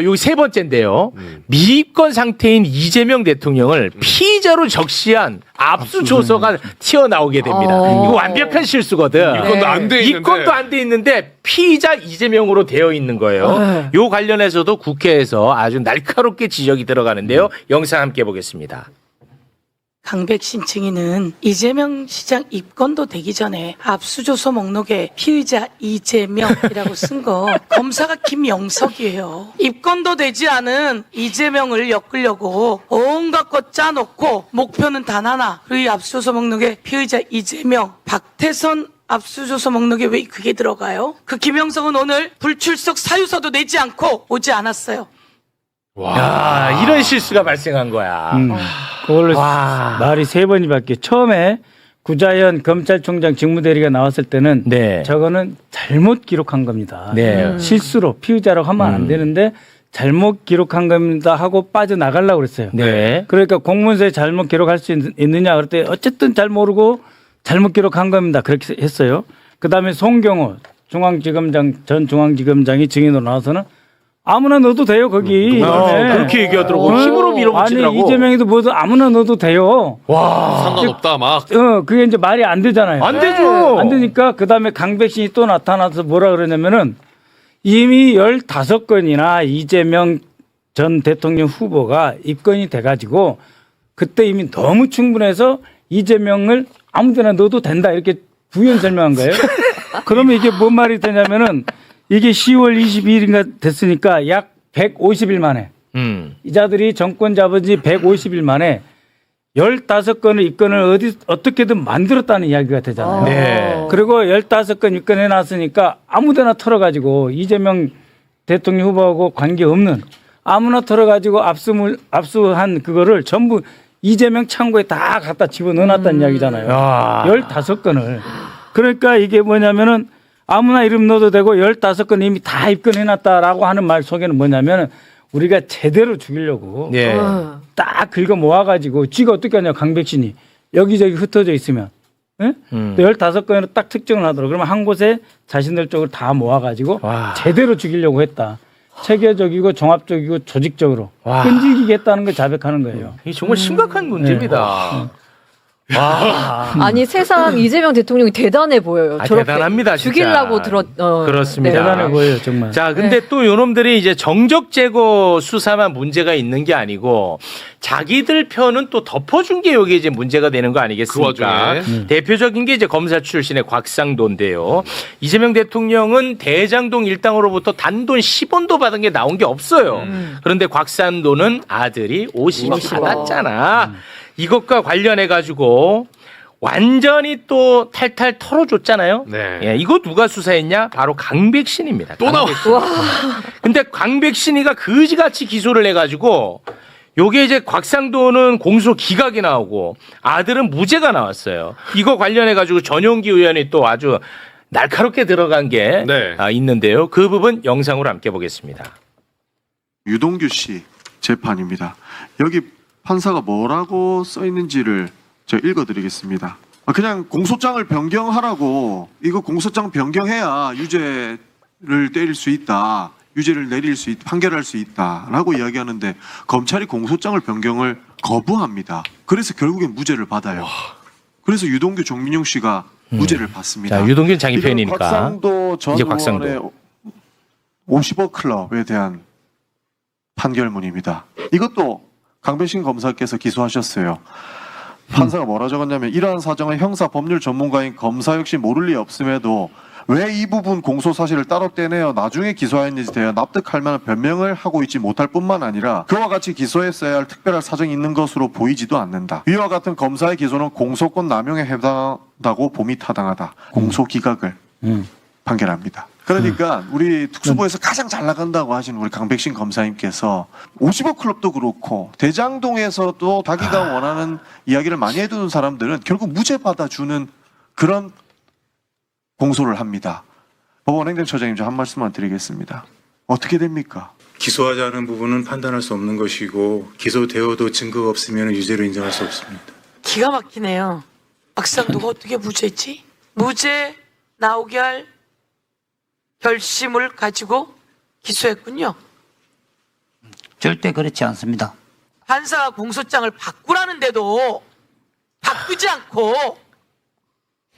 여기 세 번째인데요. 미입건 상태인 이재명 대통령을 피의자로 적시한 압수조서가 튀어나오게 됩니다. 어. 이거 완벽한 실수거든. 입건도 안 돼 있는데. 입건도 안 돼 있는데 피의자 이재명으로 되어 있는 거예요. 요 관련해서도 국회에서 아주 날카롭게 지적이 들어가는데요. 영상 함께 보겠습니다. 강백신 증인은 이재명 시장 입건도 되기 전에 압수조서 목록에 피의자 이재명이라고 쓴 거 검사가 김영석이에요. 입건도 되지 않은 이재명을 엮으려고 온갖 것 짜놓고 목표는 단 하나. 이 압수조서 목록에 피의자 이재명, 박태선 압수조서 목록에 왜 그게 들어가요? 그 김영석은 오늘 불출석 사유서도 내지 않고 오지 않았어요. 야, 이런 실수가 발생한 거야. 그걸로 와. 말이 세 번이 바뀌어. 처음에 구자현 검찰총장 직무대리가 나왔을 때는 네. 저거는 잘못 기록한 겁니다. 네. 실수로 피의자라고 하면 안 되는데 잘못 기록한 겁니다 하고 빠져나가려고 그랬어요. 네. 그러니까 공문서에 잘못 기록할 수 있느냐 그럴 때 어쨌든 잘 모르고 잘못 기록한 겁니다. 그렇게 했어요. 그다음에 송경호 전 중앙지검장이 증인으로 나와서는 아무나 넣어도 돼요 거기. 그렇게 얘기하더라고. 힘으로 밀어붙이더라고. 아니 이재명이도 뭐도 아무나 넣어도 돼요. 상관없다 막. 그게 이제 말이 안 되잖아요. 안 되죠. 안 되니까 그다음에 강백신이 또 나타나서 뭐라 그러냐면은 이미 15건이나 이재명 전 대통령 후보가 입건이 돼가지고 그때 이미 너무 충분해서 이재명을 아무데나 넣어도 된다 이렇게 부연 설명한 거예요. 그러면 이게 뭔 말이 되냐면은 이게 10월 22일인가 됐으니까 약 150일 만에 이 자들이 정권 잡은 지 150일 만에 15건의 입건을 어떻게든 만들었다는 이야기가 되잖아요. 네. 그리고 15건 입건해 놨으니까 아무데나 털어가지고 이재명 대통령 후보하고 관계없는 아무나 털어가지고 압수한 그거를 전부 이재명 창고에 다 갖다 집어넣어놨다는 이야기잖아요. 야. 15건을. 그러니까 이게 뭐냐면은 아무나 이름 넣어도 되고 15건 이미 다 입건해놨다라고 하는 말 속에는 뭐냐면 우리가 제대로 죽이려고 네. 딱 긁어 모아가지고 쥐가 어떻게 하냐 강백신이 여기저기 흩어져 있으면 예? 또 15건으로 딱 특정을 하더라고. 그러면 한 곳에 자신들 쪽으로 다 모아가지고 와. 제대로 죽이려고 했다. 체계적이고 종합적이고 조직적으로 와. 끈질기게 했다는 걸 자백하는 거예요. 이게 정말 심각한 문제입니다. 와. 아니 세상 이재명 대통령이 대단해 보여요. 저렇게 대단합니다. 진짜. 죽이려고 그렇습니다. 대단해 보여요 정말. 자, 근데 또 요놈들이 이제 정적 제거 수사만 문제가 있는 게 아니고 자기들 편은 또 덮어준 게 여기 이제 문제가 되는 거 아니겠습니까? 그 와중에. 대표적인 게 이제 검사 출신의 곽상도인데요. 이재명 대통령은 대장동 일당으로부터 단돈 10원도 받은 게 나온 게 없어요. 그런데 곽상도는 아들이 50원 받았잖아. 이것과 관련해 가지고 완전히 또 탈탈 털어줬잖아요. 네. 예, 이거 누가 수사했냐? 바로 강백신입니다. 또 나와. 근데 강백신이가 그지같이 기소를 해가지고 요게 이제 곽상도는 공소 기각이 나오고 아들은 무죄가 나왔어요. 이거 관련해 가지고 전용기 의원이 또 아주 날카롭게 들어간 게 네. 있는데요. 그 부분 영상으로 함께 보겠습니다. 유동규 씨 재판입니다. 여기 판사가 뭐라고 써 있는지를 제가 읽어드리겠습니다. 그냥 공소장을 변경하라고 이거 공소장 변경해야 유죄를 때릴 수 있다. 유죄를 내릴 수 판결할 수 있다라고 이야기하는데 검찰이 공소장을 변경을 거부합니다. 그래서 결국엔 무죄를 받아요. 그래서 유동규 정민용 씨가 무죄를 받습니다. 자, 유동규는 자기 이건 편이니까. 곽상도 전 이제 곽상도. 의원의 50억 클럽에 대한 판결문입니다. 이것도 강백신 검사께서 기소하셨어요. 판사가 뭐라 적었냐면 이러한 사정은 형사 법률 전문가인 검사 역시 모를 리 없음에도 왜 이 부분 공소 사실을 따로 떼내어 나중에 기소하였는지 대해 납득할 만한 변명을 하고 있지 못할 뿐만 아니라 그와 같이 기소했어야 할 특별한 사정이 있는 것으로 보이지도 않는다. 이와 같은 검사의 기소는 공소권 남용에 해당한다고 봄이 타당하다. 공소 기각을 판결합니다. 그러니까 우리 특수부에서 가장 잘 나간다고 하시는 우리 강백신 검사님께서 50억 클럽도 그렇고 대장동에서도 자기가 원하는 이야기를 많이 해두는 사람들은 결국 무죄 받아주는 그런 공소를 합니다. 법원 행정처장님 저 한 말씀만 드리겠습니다. 어떻게 됩니까? 기소하자는 부분은 판단할 수 없는 것이고 기소되어도 증거가 없으면 유죄로 인정할 수 없습니다. 기가 막히네요. 막상 누가 어떻게 무죄지? 무죄 나오게 할 결심을 가지고 기소했군요. 절대 그렇지 않습니다. 판사가 공소장을 바꾸라는데도 바꾸지 않고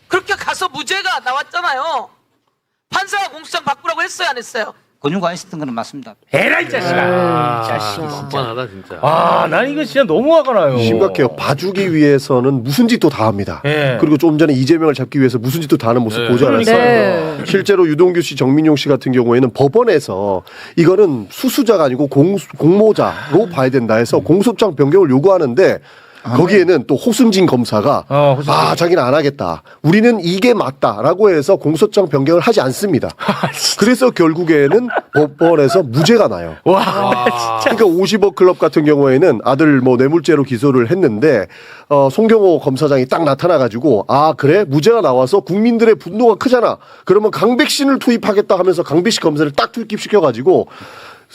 그렇게 가서 무죄가 나왔잖아요. 판사가 공소장 바꾸라고 했어요, 안 했어요? 권유가 있었던 건 맞습니다. 에라이 자식아. 이 자식이 진짜. 뻔뻔하다 진짜. 아, 난 이거 진짜 너무 화가 나요. 심각해요. 봐주기 위해서는 무슨 짓도 다 합니다. 예. 그리고 좀 전에 이재명을 잡기 위해서 무슨 짓도 다 하는 모습 네. 보지 않았어요. 네. 실제로 유동규 씨, 정민용 씨 같은 경우에는 법원에서 이거는 수수자가 아니고 공모자로 봐야 된다 해서 공소장 변경을 요구하는데 거기에는 또 호승진 검사가 자기는 안 하겠다. 우리는 이게 맞다라고 해서 공소장 변경을 하지 않습니다. 그래서 결국에는 법원에서 무죄가 나요. 그러니까 50억 클럽 같은 경우에는 아들 뭐 뇌물죄로 기소를 했는데 송경호 검사장이 딱 나타나가지고 아 그래 무죄가 나와서 국민들의 분노가 크잖아. 그러면 강백신을 투입하겠다 하면서 강백신 검사를 딱 투입시켜가지고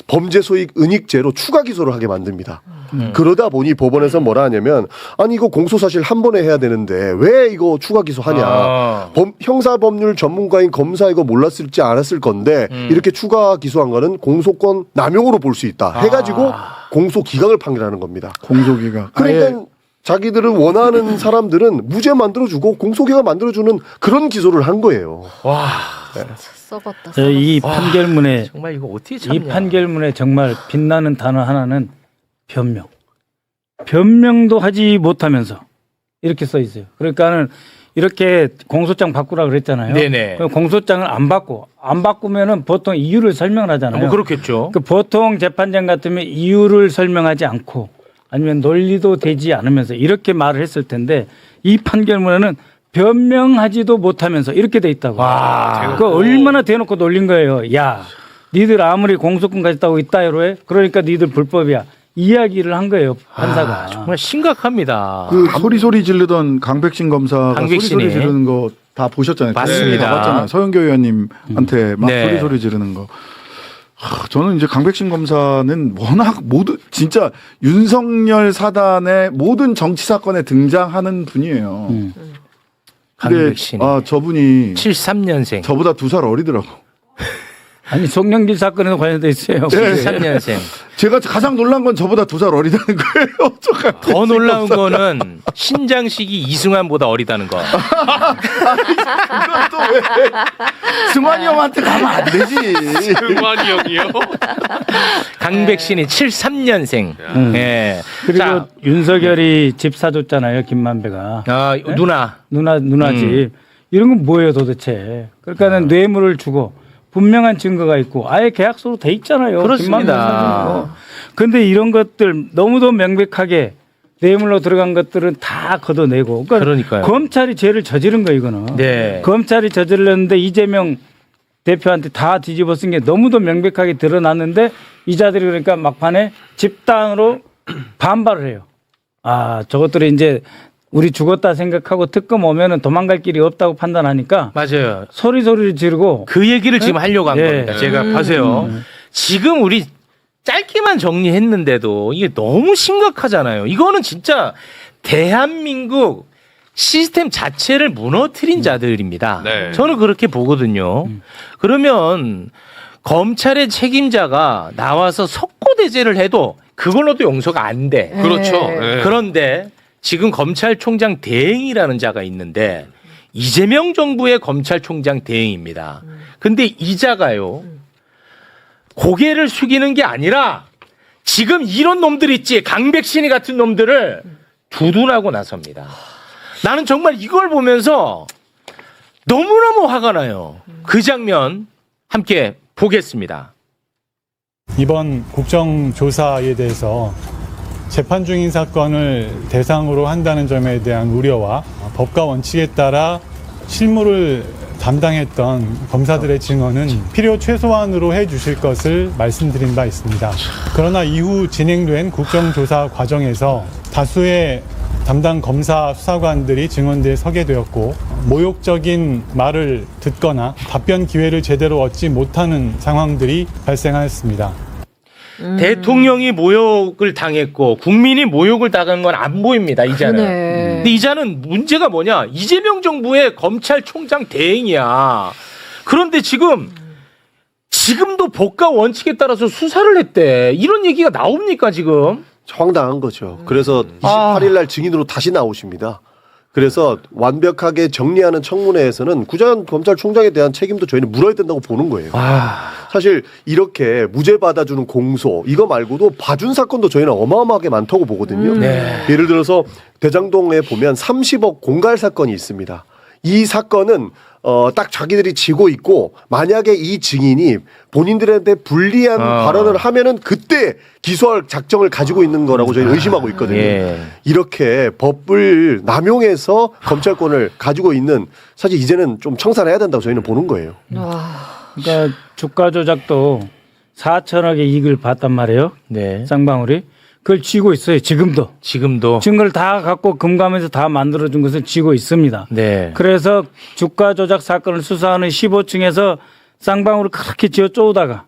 범죄 소익 은닉죄로 추가 기소를 하게 만듭니다. 그러다 보니 법원에서 뭐라 하냐면 아니 이거 공소사실 한 번에 해야 되는데 왜 이거 추가 기소하냐. 형사법률 전문가인 검사 이거 몰랐을지 알았을 건데 이렇게 추가 기소한 거는 공소권 남용으로 볼 수 있다 해가지고 공소기각을 판결하는 겁니다. 공소기각. 그러니까 자기들은 원하는 사람들은 무죄 만들어주고 공소기각 만들어주는 그런 기소를 한 거예요. 와. 썩었다. 이 판결문에 정말 이거 어떻게 참냐. 이 판결문에 정말 빛나는 단어 하나는 변명. 변명도 하지 못하면서 이렇게 써 있어요. 그러니까는 이렇게 공소장 바꾸라 그랬잖아요. 네네. 그럼 공소장을 안 바꾸면은 보통 이유를 설명을 하잖아요. 뭐 그렇겠죠. 보통 재판장 같으면 이유를 설명하지 않고 아니면 논리도 되지 않으면서 이렇게 말을 했을 텐데 이 판결문에는 변명하지도 못하면서 이렇게 돼 있다고. 그 얼마나 대놓고 놀린 거예요. 야, 니들 아무리 공소권 가졌다고 이따위로 해? 그러니까 니들 불법이야. 이야기를 한 거예요, 판사가. 정말 심각합니다. 그 소리 지르던 강백신 검사가 강백신이. 소리 지르는 거 다 보셨잖아요. 맞습니다. 다 봤잖아요. 서영교 의원님한테 막 네. 소리 지르는 거. 저는 이제 강백신 검사는 워낙 모든 진짜 윤석열 사단의 모든 정치 사건에 등장하는 분이에요. 근데 강백신이. 저분이 73년생. 저보다 2살 어리더라고. 아니 송영길 사건에도 관련돼 있어요. 73년생. 제가 가장 놀란 건 저보다 2살 어리다는 거예요. 더 놀라운 거는 신장식이 이승환보다 어리다는 거. 그건 또 왜? 승환이 형한테 가면 안 되지. 승환이 형이요? 강백신이 73년생. 예. 그리고 자, 윤석열이 집 사줬잖아요, 김만배가. 네? 누나 집. 이런 건 뭐예요, 도대체? 그러니까는 뇌물을 주고 분명한 증거가 있고 아예 계약서로 돼 있잖아요. 그렇습니다. 그런데 이런 것들 너무도 명백하게 뇌물로 들어간 것들은 다 걷어내고. 그러니까요. 검찰이 죄를 저지른 거 이거는. 네. 검찰이 저질렀는데 이재명 대표한테 다 뒤집어 쓴 게 너무도 명백하게 드러났는데 이 자들이 그러니까 막판에 집단으로 반발을 해요. 아, 저것들이 이제 우리 죽었다 생각하고 특검 오면은 도망갈 길이 없다고 판단하니까 맞아요. 소리를 지르고 그 얘기를 지금 하려고 한 겁니다. 제가 보세요. 지금 우리 짧게만 정리했는데도 이게 너무 심각하잖아요. 이거는 진짜 대한민국 시스템 자체를 무너뜨린 자들입니다. 네. 저는 그렇게 보거든요. 그러면 검찰의 책임자가 나와서 석고대죄를 해도 그걸로도 용서가 안 돼. 그렇죠. 네. 그런데 지금 검찰총장 대행이라는 자가 있는데 이재명 정부의 검찰총장 대행입니다. 근데 이 자가요. 고개를 숙이는 게 아니라 지금 이런 놈들 있지. 강백신이 같은 놈들을 두둔하고 나섭니다. 나는 정말 이걸 보면서 너무너무 화가 나요. 그 장면 함께 보겠습니다. 이번 국정조사에 대해서 재판 중인 사건을 대상으로 한다는 점에 대한 우려와 법과 원칙에 따라 실무를 담당했던 검사들의 증언은 필요 최소한으로 해주실 것을 말씀드린 바 있습니다. 그러나 이후 진행된 국정조사 과정에서 다수의 담당 검사 수사관들이 증언대에 서게 되었고 모욕적인 말을 듣거나 답변 기회를 제대로 얻지 못하는 상황들이 발생하였습니다. 대통령이 모욕을 당했고 국민이 모욕을 당한 건 안 보입니다. 이제는. 그러네. 근데 이제는 문제가 뭐냐? 이재명 정부의 검찰총장 대행이야. 그런데 지금도 법과 원칙에 따라서 수사를 했대. 이런 얘기가 나옵니까 지금? 황당한 거죠. 그래서 28일 날 증인으로 다시 나오십니다. 그래서 완벽하게 정리하는 청문회에서는 구자현 검찰총장에 대한 책임도 저희는 물어야 된다고 보는 거예요. 사실 이렇게 무죄 받아주는 공소 이거 말고도 봐준 사건도 저희는 어마어마하게 많다고 보거든요. 예를 들어서 대장동에 보면 30억 공갈 사건이 있습니다. 이 사건은 딱 자기들이 지고 있고 만약에 이 증인이 본인들한테 불리한 발언을 하면은 그때 기소할 작정을 가지고 있는 거라고 저희는 의심하고 있거든요. 이렇게 법을 남용해서 검찰권을 가지고 있는 사실 이제는 좀 청산해야 된다고 저희는 보는 거예요. 그러니까 주가 조작도 4천억의 이익을 봤단 말이에요. 네. 쌍방울이. 그걸 쥐고 있어요. 지금도. 증거를 다 갖고 금감에서 다 만들어준 것을 쥐고 있습니다. 네. 그래서 주가 조작 사건을 수사하는 15층에서 쌍방울을 그렇게 쥐어 쪼다가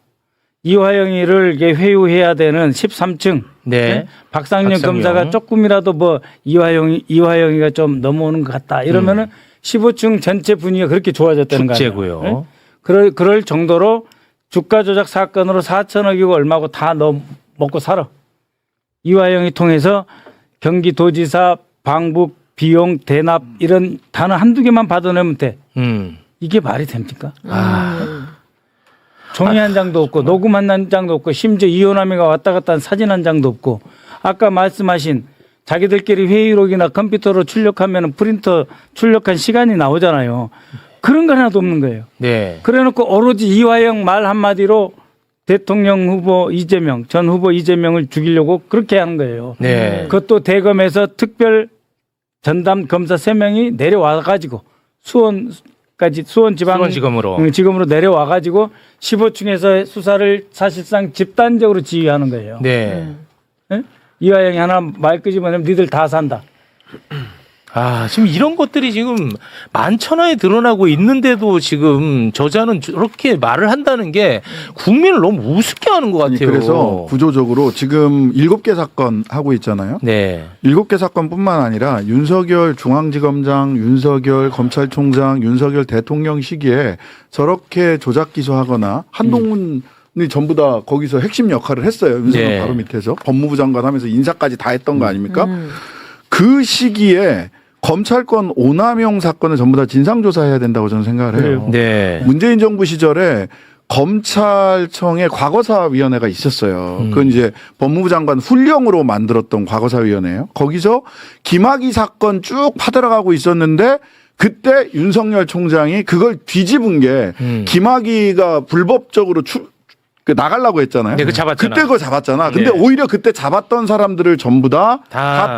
이화영이를 회유해야 되는 13층. 네. 박상영 검사가 조금이라도 뭐 이화영이가 좀 넘어오는 것 같다. 이러면은 15층 전체 분위기가 그렇게 좋아졌다는 거예요. 축제고요. 그럴 정도로 주가 조작 사건으로 4천억이고 얼마고 다 먹고 살아. 이화영이 통해서 경기도지사 방북 비용 대납 이런 단어 한두 개만 받아내면 돼. 이게 말이 됩니까? 종이 한 장도 없고 녹음 한 장도 없고 심지어 이호남이가 왔다 갔다 한 사진 한 장도 없고 아까 말씀하신 자기들끼리 회의록이나 컴퓨터로 출력하면 프린터 출력한 시간이 나오잖아요. 그런 거 하나도 없는 거예요. 네. 그래놓고 오로지 이화영 말 한마디로 대통령 후보 이재명, 전 후보 이재명을 죽이려고 그렇게 하는 거예요. 네. 그것도 대검에서 특별 전담 검사 3명이 내려와가지고 수원지검으로 내려와가지고 15층에서 수사를 사실상 집단적으로 지휘하는 거예요. 네. 네? 이화영이 하나 말 끄집어내면 니들 다 산다. 지금 이런 것들이 지금 만천하에 드러나고 있는데도 지금 저자는 저렇게 말을 한다는 게 국민을 너무 우습게 하는 것 같아요. 그래서 구조적으로 지금 7개 사건 하고 있잖아요. 네. 7개 7개 사건뿐만 아니라 윤석열 중앙지검장, 윤석열 검찰총장, 윤석열 대통령 시기에 저렇게 조작 기소하거나 한동훈 이 전부 다 거기서 핵심 역할을 했어요. 윤석열 바로 밑에서 법무부 장관 하면서 인사까지 다 했던 거 아닙니까? 그 시기에 검찰권 오남용 사건을 전부 다 진상조사해야 된다고 저는 생각을 해요. 네. 문재인 정부 시절에 검찰청에 과거사위원회가 있었어요. 그건 이제 법무부 장관 훈령으로 만들었던 과거사위원회예요. 거기서 김학의 사건 쭉 파들어가고 있었는데 그때 윤석열 총장이 그걸 뒤집은 게 김학의가 불법적으로 나가려고 했잖아요. 네, 그때 그거 잡았잖아. 근데 오히려 그때 잡았던 사람들을 전부 다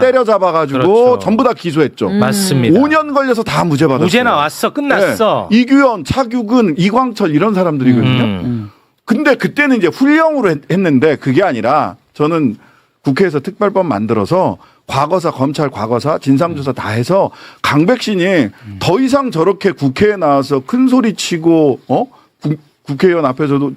때려잡아가지고 그렇죠. 전부 다 기소했죠. 맞습니다. 5년 걸려서 다 무죄 받았어요. 무죄 나왔어. 끝났어. 네. 이규현, 차규근, 이광철 이런 사람들이거든요. 근데 그때는 이제 훈령으로 했는데 그게 아니라 저는 국회에서 특별법 만들어서 과거사, 검찰 과거사, 진상조사 다 해서 강백신이 더 이상 저렇게 국회에 나와서 큰 소리 치고 국회의원 앞에서도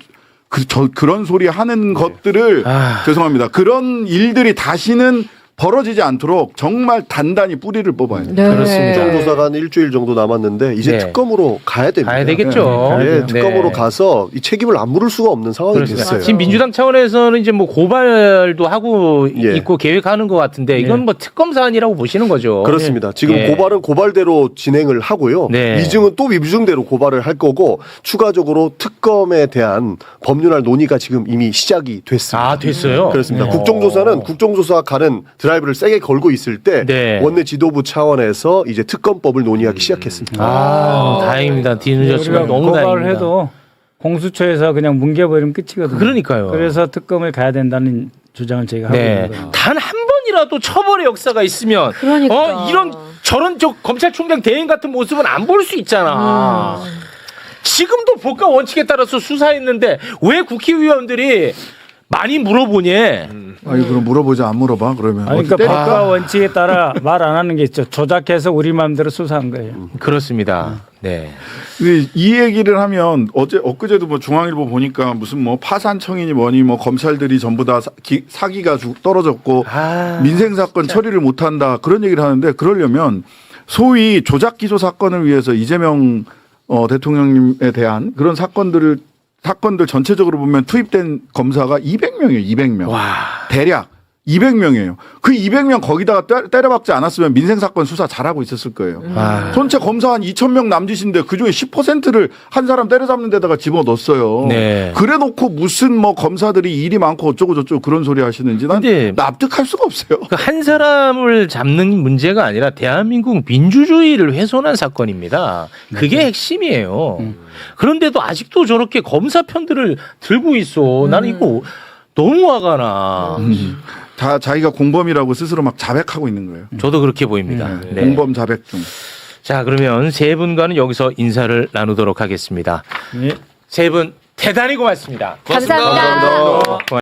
그런 소리 하는 것들을 죄송합니다. 그런 일들이 다시는 벌어지지 않도록 정말 단단히 뿌리를 뽑아야 돼요. 네. 그렇습니다. 국정조사가 한 일주일 정도 남았는데 이제 네. 특검으로 가야 됩니다. 가야 되겠죠. 네, 특검으로 네. 가서 이 책임을 안 물을 수가 없는 상황이 그렇습니다. 됐어요. 지금 민주당 차원에서는 이제 뭐 고발도 하고 예. 있고 계획하는 것 같은데 이건 뭐 특검 사안이라고 보시는 거죠. 그렇습니다. 지금 예. 고발은 고발대로 진행을 하고요. 네. 위증은 또 위증대로 고발을 할 거고 추가적으로 특검에 대한 법률안 논의가 지금 이미 시작이 됐습니다. 됐어요? 그렇습니다. 네. 국정조사는 국정조사 가는 드라이브를 세게 걸고 있을 때 네. 원내 지도부 차원에서 이제 특검법을 논의하기 시작했습니다. 다행입니다. 뒤늦었지만 너무 고발을 다행입니다. 해도 공수처에서 그냥 뭉개버리면 끝이거든요. 그러니까요. 그래서 특검을 가야 된다는 주장을 저희가 하고 있는 거예요. 단 한 번이라도 처벌의 역사가 있으면 그러니까. 이런 저런 검찰총장 대행 같은 모습은 안 볼 수 있잖아. 지금도 법과 원칙에 따라서 수사했는데 왜 국회의원들이 많이 물어보니. 아니 그럼 물어보자 안 물어봐 그러면. 아니, 어디 그러니까 때릴까? 법과 원칙에 따라 말 안 하는 게 있죠. 조작해서 우리 마음대로 수사한 거예요. 그렇습니다. 네. 이 얘기를 하면 엊그제도 뭐 중앙일보 보니까 무슨 뭐 파산청이니 뭐니 뭐 검찰들이 전부 다 사기가 떨어졌고 민생 사건 처리를 못한다 그런 얘기를 하는데 그러려면 소위 조작 기소 사건을 위해서 이재명 대통령님에 대한 그런 사건들 전체적으로 보면 투입된 검사가 200명이에요. 200명. 대략 200명이에요. 그 200명 거기다가 때려박지 않았으면 민생사건 수사 잘하고 있었을 거예요. 전체 검사 한 2,000명 남짓인데 그중에 10%를 한 사람 때려잡는 데다가 집어넣었어요. 네. 그래놓고 무슨 뭐 검사들이 일이 많고 어쩌고 저쩌고 그런 소리 하시는지 난 납득할 수가 없어요. 그 한 사람을 잡는 문제가 아니라 대한민국 민주주의를 훼손한 사건입니다. 그게 핵심이에요. 그런데도 아직도 저렇게 검사 편들을 들고 있어. 나는 이거 너무 화가 나. 다 자기가 공범이라고 스스로 막 자백하고 있는 거예요. 저도 그렇게 보입니다. 네. 공범 자백 중. 자, 그러면 세 분과는 여기서 인사를 나누도록 하겠습니다. 세 분 대단히 고맙습니다. 고맙습니다. 감사합니다. 고맙습니다.